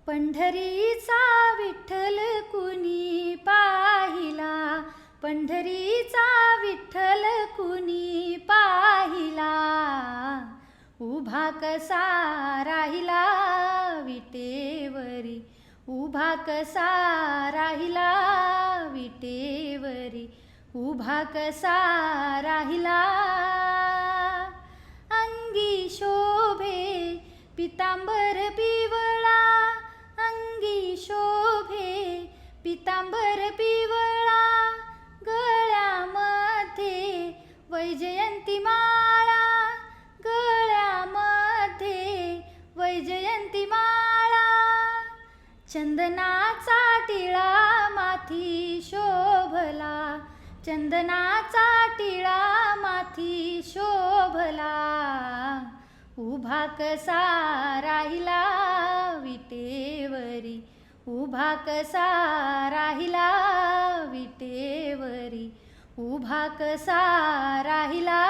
पंढरीचा विठ्ठल कुणी पाहिला, पंढरीचा विठ्ठल कुणी पाहिला, उभा कसा राहिला विटेवरी, उभा कसा राहिला विटेवरी, उभा कसा राहिला. अंगी शोभे पितांबर पिवळा, अंगी शोभे पितांबर पिवळा, गळ्यामध्ये वैजयंती माळा, गळ्यामध्ये वैजयंती माळा, चंदनाचा टिळा माथी शोभला, चंदनाचा टिळा माथी शोभला, उभा कसा राहिला विटेवरी, उभा कसा राहिला विटेवरी, उभा कसा राहिला